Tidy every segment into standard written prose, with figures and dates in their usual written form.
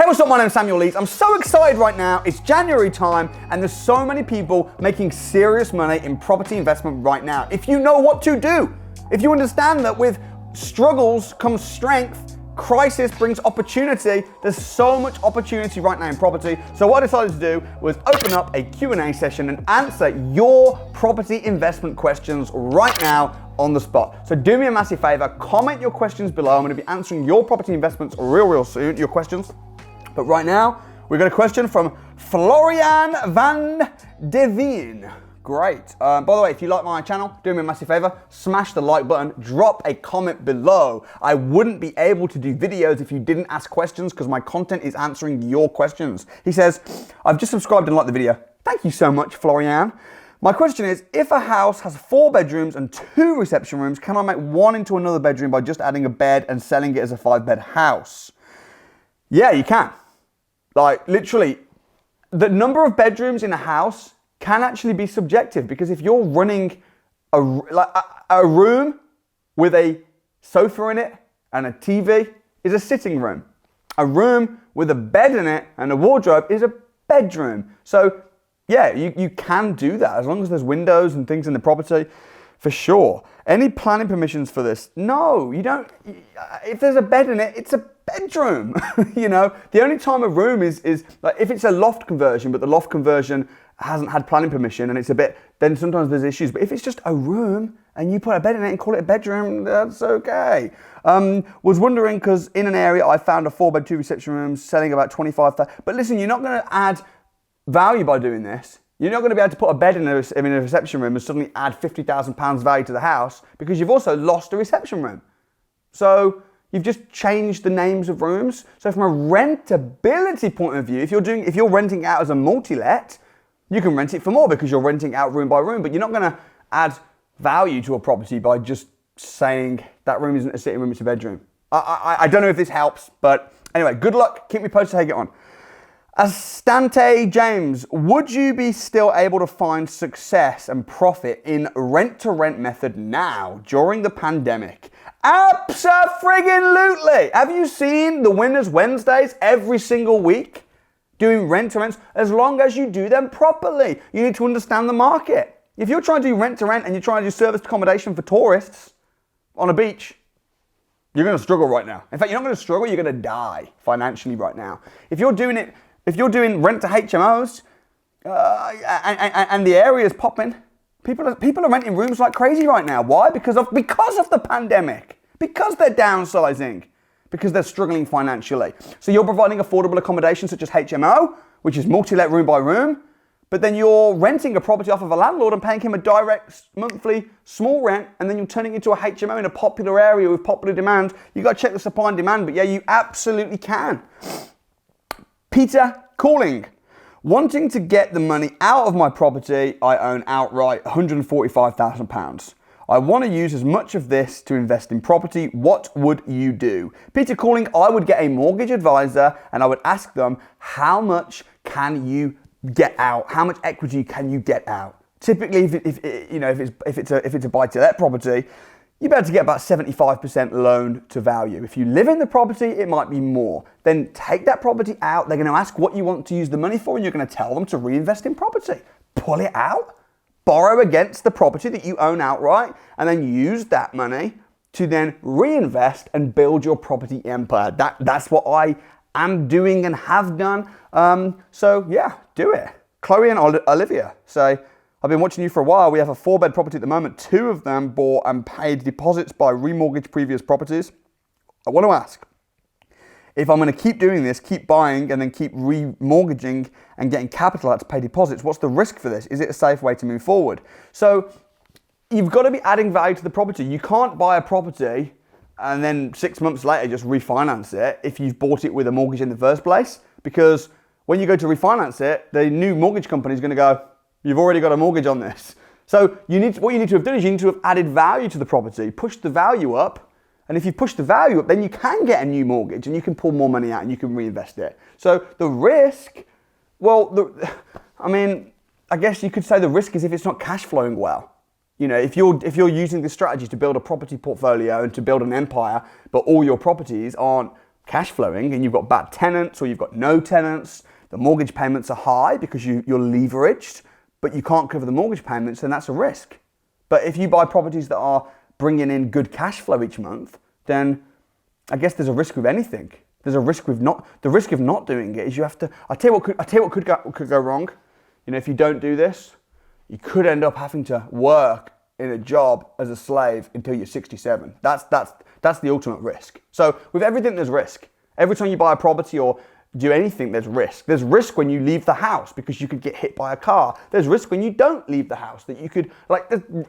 Hey, what's up? My name's Samuel Leeds. I'm so excited right now. It's January time and there's so many people making serious money in property investment right now. If you know what to do, if you understand that with struggles comes strength, crisis brings opportunity, there's so much opportunity right now in property. So what I decided to do was open up a Q&A session and answer your property investment questions right now on the spot. So do me a massive favor, comment your questions below. I'm going to be answering your property investments real soon, your questions. But right now, we've got a question from Florian van de Veen. Great. By the way, if you like my channel, do me a massive favor, smash the like button, drop a comment below. I wouldn't be able to do videos if you didn't ask questions because my content is answering your questions. He says, I've just subscribed and liked the video. Thank you so much, Florian. My question is, if a house has 4 bedrooms and 2 reception rooms, can I make one into another bedroom by just adding a bed and selling it as a 5-bed house? Yeah, you can. Like, literally, the number of bedrooms in a house can actually be subjective because if you're running a room with a sofa in it and a TV is a sitting room. A room with a bed in it and a wardrobe is a bedroom. So, yeah, you can do that as long as there's windows and things in the property, for sure. Any planning permissions for this? No, you don't. If there's a bed in it, it's a bedroom. You know, the only time a room is like if it's a loft conversion, but the loft conversion hasn't had planning permission and it's a bit, then sometimes there's issues. But if it's just a room and you put a bed in it and call it a bedroom, that's okay. Was wondering because in an area I found a 4-bed, 2 reception rooms selling about 25,000. But listen, you're not going to add value by doing this. You're not going to be able to put a bed in a reception room and suddenly add £50,000 value to the house because you've also lost a reception room. So you've just changed the names of rooms. So from a rentability point of view, if you're renting out as a multi-let, you can rent it for more because you're renting out room by room, but you're not going to add value to a property by just saying that room isn't a sitting room, it's a bedroom. I don't know if this helps, but anyway, good luck. Keep me posted how you get on. Astante James, would you be still able to find success and profit in rent-to-rent method now during the pandemic? Abso-friggin-lutely! Have you seen the Winners Wednesdays every single week? Doing rent-to-rents, as long as you do them properly. You need to understand the market. If you're trying to do rent-to-rent and you're trying to do serviced accommodation for tourists on a beach, you're going to struggle right now. In fact, you're not going to struggle, you're going to die financially right now. If you're doing rent to HMOs and the area is popping, people are renting rooms like crazy right now. Why? Because of the pandemic. Because they're downsizing. Because they're struggling financially. So you're providing affordable accommodation such as HMO, which is multi-let room by room, but then you're renting a property off of a landlord and paying him a direct monthly small rent, and then you're turning it into a HMO in a popular area with popular demand. You got to check the supply and demand, but yeah, you absolutely can. Peter Calling. Wanting to get the money out of my property I own outright, £145,000. I want to use as much of this to invest in property. What would you do? Peter Calling, I would get a mortgage advisor and I would ask them, how much can you get out? How much equity can you get out? Typically, if it's a buy-to-let property, you're able to get about 75% loan to value. If you live in the property, it might be more. Then take that property out. They're going to ask what you want to use the money for, and you're going to tell them to reinvest in property. Pull it out, borrow against the property that you own outright, and then use that money to then reinvest and build your property empire. That's what I am doing and have done. So yeah, do it. Chloe and Olivia say, I've been watching you for a while. We have a 4-bed property at the moment. 2 of them bought and paid deposits by remortgage previous properties. I want to ask, if I'm going to keep doing this, keep buying and then keep remortgaging and getting capital out to pay deposits, what's the risk for this? Is it a safe way to move forward? So you've got to be adding value to the property. You can't buy a property and then 6 months later just refinance it if you've bought it with a mortgage in the first place, because when you go to refinance it, the new mortgage company is going to go, you've already got a mortgage on this. So what you need to have done is you need to have added value to the property, pushed the value up, and if you push the value up, then you can get a new mortgage and you can pull more money out and you can reinvest it. So the risk, I guess you could say the risk is if it's not cash flowing well. You know, if you're using this strategy to build a property portfolio and to build an empire, but all your properties aren't cash flowing and you've got bad tenants or you've got no tenants, the mortgage payments are high because you're leveraged, but you can't cover the mortgage payments, then that's a risk. But if you buy properties that are bringing in good cash flow each month, then I guess there's a risk with anything. There's a risk with the risk of not doing it is you have to, I tell you what could go wrong. You know, if you don't do this, you could end up having to work in a job as a slave until you're 67. That's the ultimate risk. So with everything, there's risk. Every time you buy a property or do anything, there's risk. There's risk when you leave the house because you could get hit by a car. There's risk when you don't leave the house that you could,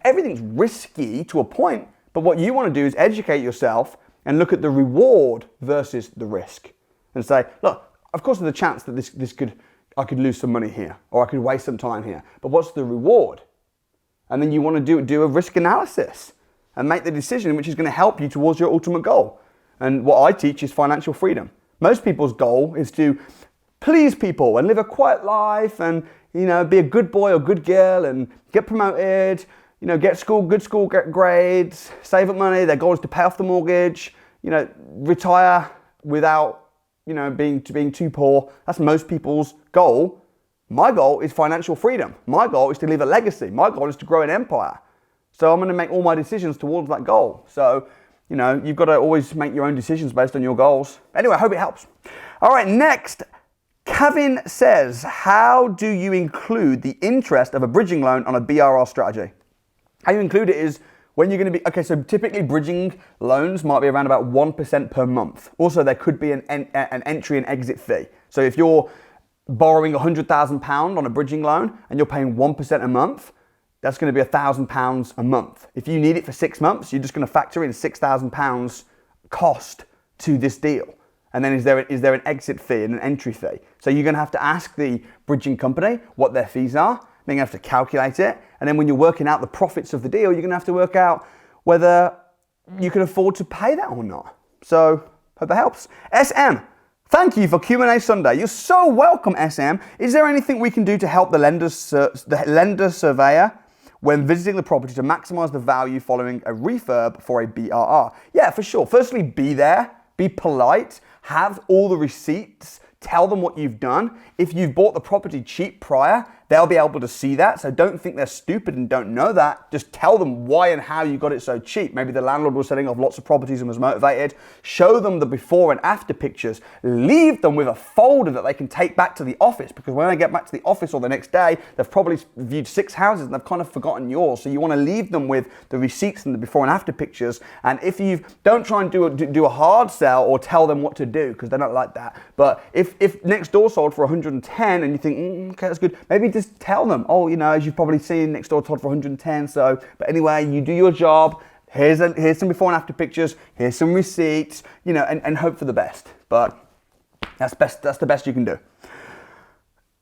everything's risky to a point, but what you want to do is educate yourself and look at the reward versus the risk and say, look, of course there's a chance that I could lose some money here or I could waste some time here, but what's the reward? And then you want to do a risk analysis and make the decision which is going to help you towards your ultimate goal. And what I teach is financial freedom. Most people's goal is to please people and live a quiet life and, you know, be a good boy or good girl and get promoted, you know, get good school grades, save up money. Their goal is to pay off the mortgage, you know, retire without, you know, being too poor. That's most people's goal. My goal is financial freedom. My goal is to leave a legacy. My goal is to grow an empire. So I'm going to make all my decisions towards that goal. So, you know, you've got to always make your own decisions based on your goals. Anyway, I hope it helps. All right, next, Kevin says, how do you include the interest of a bridging loan on a BRR strategy? How you include it is when you're going to be, okay, so typically bridging loans might be around about 1% per month. Also, there could be an entry and exit fee. So if you're borrowing £100,000 on a bridging loan and you're paying 1% a month, that's going to be £1,000 a month. If you need it for 6 months, you're just going to factor in £6,000 cost to this deal. And then is there an exit fee and an entry fee? So you're going to have to ask the bridging company what their fees are. Then you have to calculate it. And then when you're working out the profits of the deal, you're going to have to work out whether you can afford to pay that or not. So hope that helps. SM. Thank you for Q&A Sunday. You're so welcome, SM. Is there anything we can do to help the lender surveyor when visiting the property to maximize the value following a refurb for a BRR? Yeah, for sure. Firstly, be there, be polite, have all the receipts, tell them what you've done. If you've bought the property cheap prior, they'll be able to see that. So don't think they're stupid and don't know that. Just tell them why and how you got it so cheap. Maybe the landlord was selling off lots of properties and was motivated. Show them the before and after pictures. Leave them with a folder that they can take back to the office, because when they get back to the office or the next day, they've probably viewed 6 houses and they've kind of forgotten yours. So you want to leave them with the receipts and the before and after pictures. And if you don't try and do a hard sell or tell them what to do, because they don't like that. But if next door sold for 110 and you think, okay, that's good, maybe just tell them, oh, you know, as you've probably seen, next door sold for 110. So, but anyway, you do your job. Here's some before and after pictures. Here's some receipts, you know, and hope for the best. But that's the best you can do.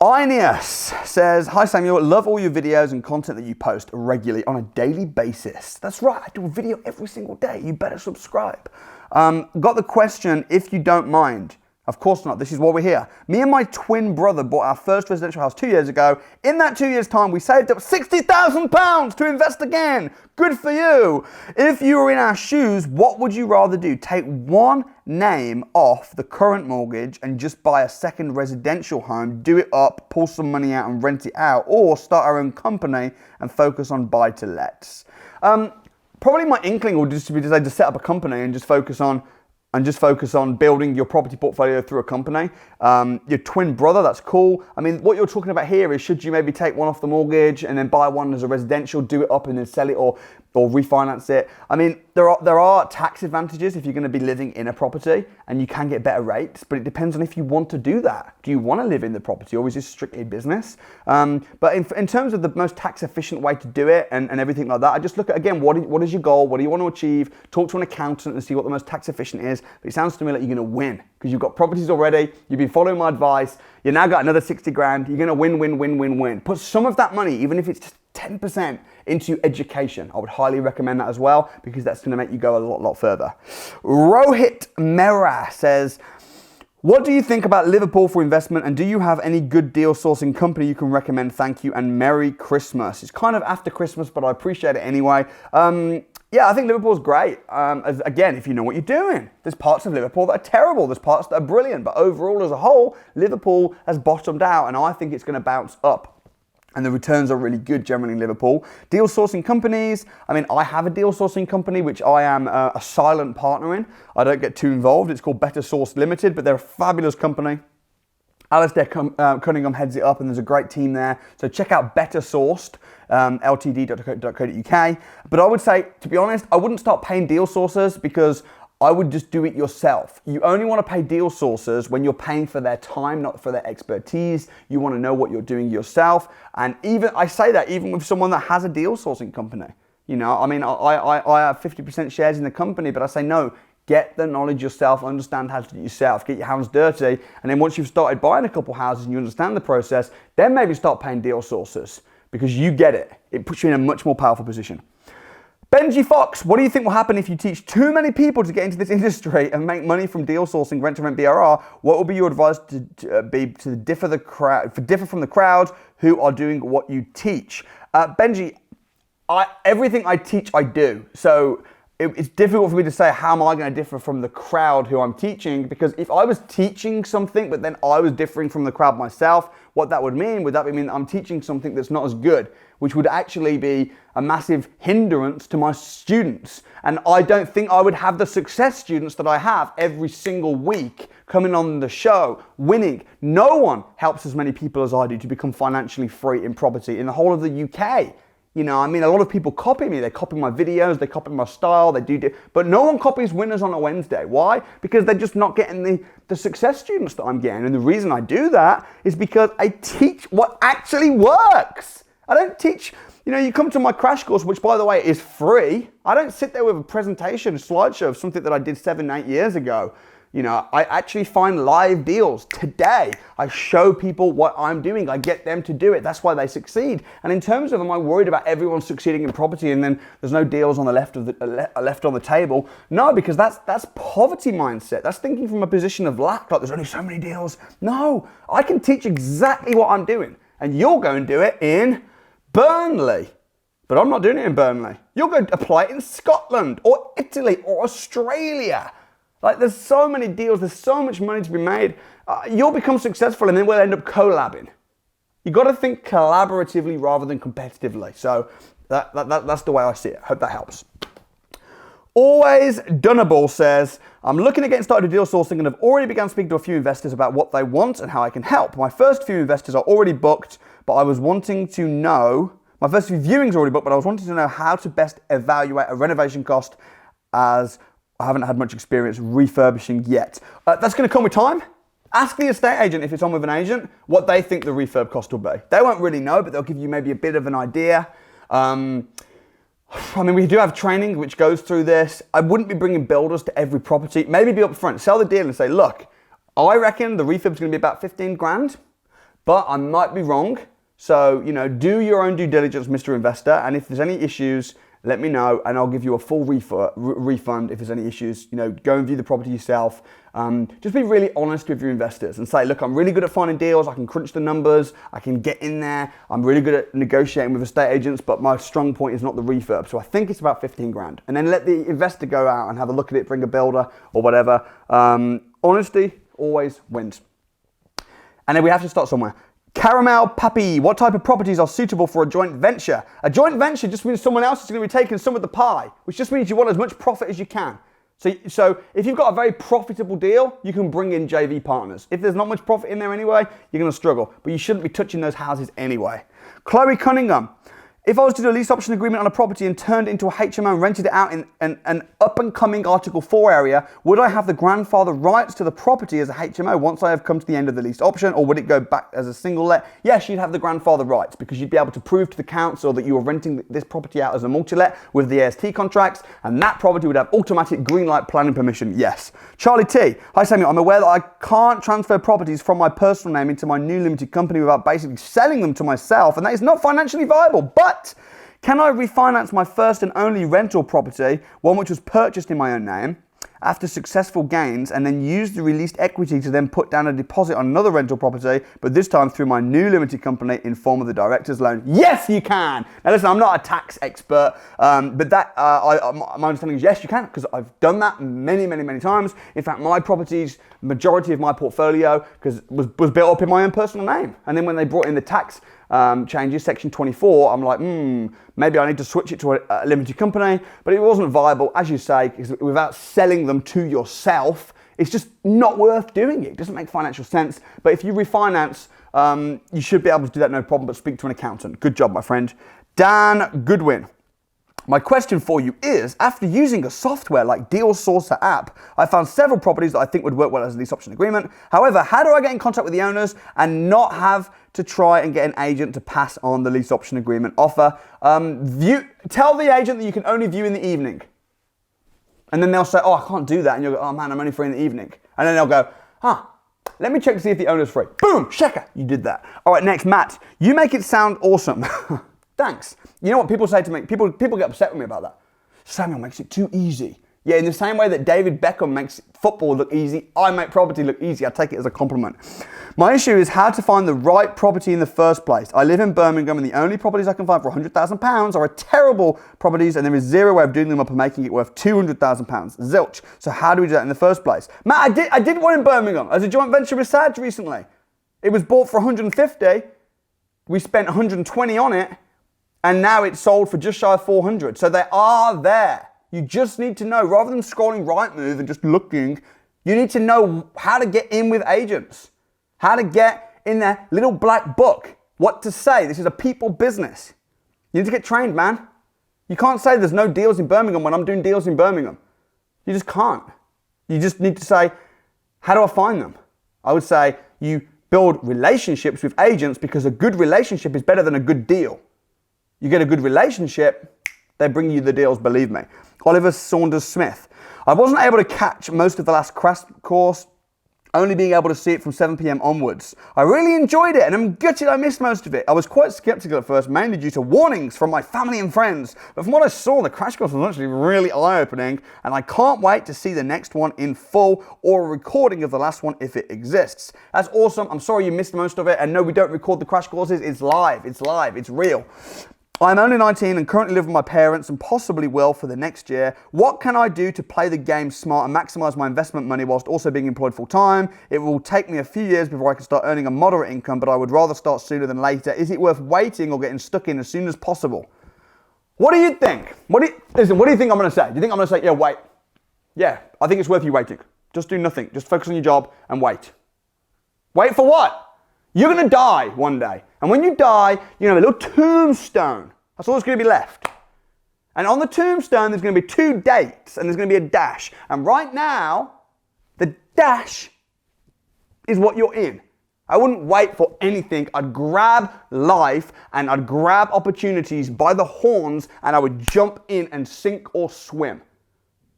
Ineas says, hi Samuel, love all your videos and content that you post regularly on a daily basis. That's right, I do a video every single day. You better subscribe. Got the question, if you don't mind. Of course not, this is why we're here. Me and my twin brother bought our first residential house 2 years ago. In that 2 years' time, we saved up £60,000 to invest again. Good for you. If you were in our shoes, what would you rather do? Take one name off the current mortgage and just buy a second residential home, do it up, pull some money out and rent it out, or start our own company and focus on buy-to-lets? Probably my inkling would just be to set up a company and just focus on building your property portfolio through a company. Your twin brother, that's cool. I mean, what you're talking about here is, should you maybe take one off the mortgage and then buy one as a residential, do it up and then sell it or refinance it? I mean, there are tax advantages if you're going to be living in a property, and you can get better rates, but it depends on if you want to do that. Do you want to live in the property, or is this strictly business? But in terms of the most tax efficient way to do it and everything like that, I just look at, again, what is your goal? What do you want to achieve? Talk to an accountant and see what the most tax efficient is. But it sounds to me like you're going to win, because you've got properties already. You've been following my advice. You now got another 60 grand. You're going to win. Put some of that money, even if it's just 10%, into education. I would highly recommend that as well, because that's going to make you go a lot further. Rohit Mehra says, what do you think about Liverpool for investment, and do you have any good deal sourcing company you can recommend? Thank you and Merry Christmas. It's kind of after Christmas, but I appreciate it anyway. Yeah, I think Liverpool's great. Again, if you know what you're doing. There's parts of Liverpool that are terrible. There's parts that are brilliant. But overall, as a whole, Liverpool has bottomed out, and I think it's going to bounce up. And the returns are really good generally in Liverpool. Deal sourcing companies. I mean, I have a deal sourcing company, which I am a silent partner in. I don't get too involved. It's called Better Source Limited, but they're a fabulous company. Alistair Cunningham heads it up, and there's a great team there. So check out Better Sourced, ltd.co.uk. But I would say, to be honest, I wouldn't start paying deal sourcers because I would just do it yourself. You only want to pay deal sourcers when you're paying for their time, not for their expertise. You want to know what you're doing yourself. And even I say that even with someone that has a deal sourcing company. You know, I mean, I have 50% shares in the company, but I say no. Get the knowledge yourself, understand how to do it yourself, get your hands dirty, and then once you've started buying a couple houses and you understand the process, then maybe start paying deal sources because you get it. It puts you in a much more powerful position. Benji Fox, what do you think will happen if you teach too many people to get into this industry and make money from deal sourcing, rent-to-rent BRR? What would be your advice to differ from the crowd who are doing what you teach? Benji, everything I teach, I do. So it's difficult for me to say how am I going to differ from the crowd who I'm teaching, because if I was teaching something but then I was differing from the crowd myself, what that would mean that I'm teaching something that's not as good, which would actually be a massive hindrance to my students. And I don't think I would have the success students that I have every single week coming on the show, winning. No one helps as many people as I do to become financially free in property in the whole of the UK. You know, I mean, a lot of people copy me. They copy my videos, they copy my style, but no one copies winners on a Wednesday. Why? Because they're just not getting the success students that I'm getting. And the reason I do that is because I teach what actually works. I don't teach, you know, you come to my crash course, which by the way is free. I don't sit there with a presentation, a slideshow of something that I did 7-8 years ago. You know, I actually find live deals today. I show people what I'm doing. I get them to do it. That's why they succeed. And in terms of, am I worried about everyone succeeding in property and then there's no deals on the left on the table? No, because that's poverty mindset. That's thinking from a position of lack. Like there's only so many deals. No, I can teach exactly what I'm doing, and you'll go and do it in Burnley. But I'm not doing it in Burnley. You'll go apply it in Scotland or Italy or Australia. Like there's so many deals, there's so much money to be made. You'll become successful and then we'll end up collabing. You got to think collaboratively rather than competitively. So that's the way I see it. Hope that helps. Always Dunnable says, I'm looking at getting started with deal sourcing and have already begun speaking to a few investors about what they want and how I can help. My first few investors are already booked, but I was wanting to know, my first few viewings are already booked, but I was wanting to know how to best evaluate a renovation cost, as I haven't had much experience refurbishing yet. That's going to come with time. Ask the estate agent, if it's on with an agent, what they think the refurb cost will be. They won't really know, but they'll give you maybe a bit of an idea. I mean, we do have training which goes through this. I wouldn't be bringing builders to every property. Maybe be up front, sell the deal and say, look, I reckon the refurb's going to be about 15 grand, but I might be wrong. So, you know, do your own due diligence, Mr. Investor. And if there's any issues, let me know and I'll give you a full refund if there's any issues. You know, go and view the property yourself. Just be really honest with your investors and say, look, I'm really good at finding deals. I can crunch the numbers. I can get in there. I'm really good at negotiating with estate agents, but my strong point is not the refurb. So I think it's about 15 grand. And then let the investor go out and have a look at it, bring a builder or whatever. Honesty always wins. And then we have to start somewhere. Caramel Puppy, what type of properties are suitable for a joint venture? A joint venture just means someone else is going to be taking some of the pie, which just means you want as much profit as you can. So if you've got a very profitable deal, you can bring in JV partners. If there's not much profit in there anyway, you're going to struggle, but you shouldn't be touching those houses anyway. Chloe Cunningham, if I was to do a lease option agreement on a property and turned it into a HMO and rented it out in an up-and-coming Article 4 area, would I have the grandfather rights to the property as a HMO once I have come to the end of the lease option, or would it go back as a single let? Yes, you'd have the grandfather rights because you'd be able to prove to the council that you were renting this property out as a multi-let with the AST contracts, and that property would have automatic green light planning permission, yes. Charlie T, hi Samuel, I'm aware that I can't transfer properties from my personal name into my new limited company without basically selling them to myself, and that is not financially viable, but can I refinance my first and only rental property, one which was purchased in my own name, after successful gains and then use the released equity to then put down a deposit on another rental property, but this time through my new limited company in form of the director's loan? Yes, you can. Now listen, I'm not a tax expert, but that my understanding is yes, you can, because I've done that many times. In fact, my properties, majority of my portfolio, was built up in my own personal name. And then when they brought in the tax changes, section 24, I'm like, maybe I need to switch it to a limited company, but it wasn't viable, as you say, because without selling them to yourself, it's just not worth doing it. It doesn't make financial sense. But if you refinance, you should be able to do that no problem, but speak to an accountant. Good job, my friend. Dan Goodwin. My question for you is, after using a software like Deal Sourcer app, I found several properties that I think would work well as a lease option agreement. However, how do I get in contact with the owners and not have to try and get an agent to pass on the lease option agreement offer? Tell the agent that you can only view in the evening. And then they'll say, oh, I can't do that. And you'll go, oh man, I'm only free in the evening. And then they'll go, let me check to see if the owner's free. Boom, checker, you did that. All right, next, Matt. You make it sound awesome. Thanks. You know what people say to me? People get upset with me about that. Samuel makes it too easy. Yeah, in the same way that David Beckham makes football look easy, I make property look easy. I take it as a compliment. My issue is how to find the right property in the first place. I live in Birmingham and the only properties I can find for £100,000 are terrible properties, and there is zero way of doing them up and making it worth £200,000. Zilch. So how do we do that in the first place? Matt, I did one in Birmingham as a joint venture with Saj recently. It was bought for 150. We spent 120 on it. And now it's sold for just shy of 400. So they are there. You just need to know, rather than scrolling Rightmove and just looking, you need to know how to get in with agents, how to get in their little black book, what to say. This is a people business. You need to get trained, man. You can't say there's no deals in Birmingham when I'm doing deals in Birmingham. You just can't. You just need to say, how do I find them? I would say you build relationships with agents, because a good relationship is better than a good deal. You get a good relationship, they bring you the deals, believe me. Oliver Saunders Smith. I wasn't able to catch most of the last crash course, only being able to see it from 7 p.m. onwards. I really enjoyed it and I'm gutted I missed most of it. I was quite skeptical at first, mainly due to warnings from my family and friends. But from what I saw, the crash course was actually really eye-opening, and I can't wait to see the next one in full, or a recording of the last one if it exists. That's awesome. I'm sorry you missed most of it. And no, we don't record the crash courses. It's live, it's real. I'm only 19 and currently live with my parents and possibly will for the next year. What can I do to play the game smart and maximize my investment money whilst also being employed full time? It will take me a few years before I can start earning a moderate income, but I would rather start sooner than later. Is it worth waiting or getting stuck in as soon as possible? What do you think? Listen, what do you think I'm going to say? Do you think I'm going to say, yeah, wait? Yeah, I think it's worth you waiting. Just do nothing. Just focus on your job and wait. Wait for what? You're going to die one day. And when you die, you have a little tombstone. That's all that's going to be left. And on the tombstone, there's going to be 2 dates and there's going to be a dash. And right now, the dash is what you're in. I wouldn't wait for anything. I'd grab life and I'd grab opportunities by the horns and I would jump in and sink or swim.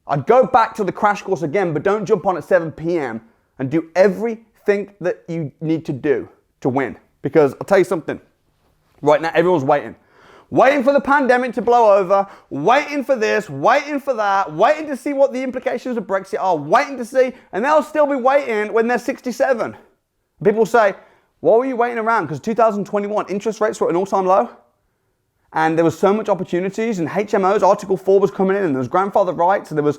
I'd go back to the crash course again, but don't jump on at 7 p.m. and do everything that you need to do to win. Because I'll tell you something, right now everyone's waiting. Waiting for the pandemic to blow over, waiting for this, waiting for that, waiting to see what the implications of Brexit are, waiting to see, and they'll still be waiting when they're 67. People say, why were you waiting around? Because 2021, interest rates were at an all-time low. And there was so much opportunities, and HMOs, Article 4 was coming in, and there was grandfather rights, and there was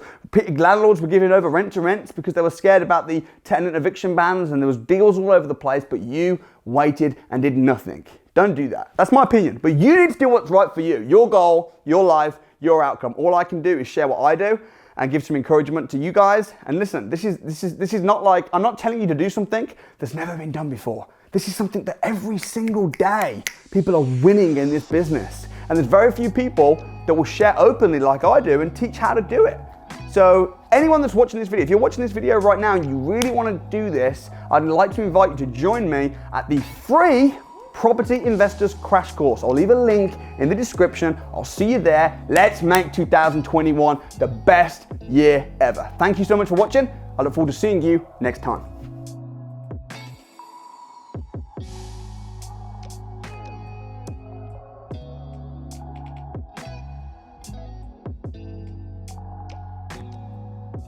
landlords were giving over rent to rents because they were scared about the tenant eviction bans, and there was deals all over the place, but you waited and did nothing. Don't do that. That's my opinion. But you need to do what's right for you. Your goal, your life, your outcome. All I can do is share what I do and give some encouragement to you guys. And listen, this is not like, I'm not telling you to do something that's never been done before. This is something that every single day people are winning in this business. And there's very few people that will share openly like I do and teach how to do it. So anyone that's watching this video, if you're watching this video right now and you really want to do this, I'd like to invite you to join me at the free Property Investors Crash Course. I'll leave a link in the description. I'll see you there. Let's make 2021 the best year ever. Thank you so much for watching. I look forward to seeing you next time.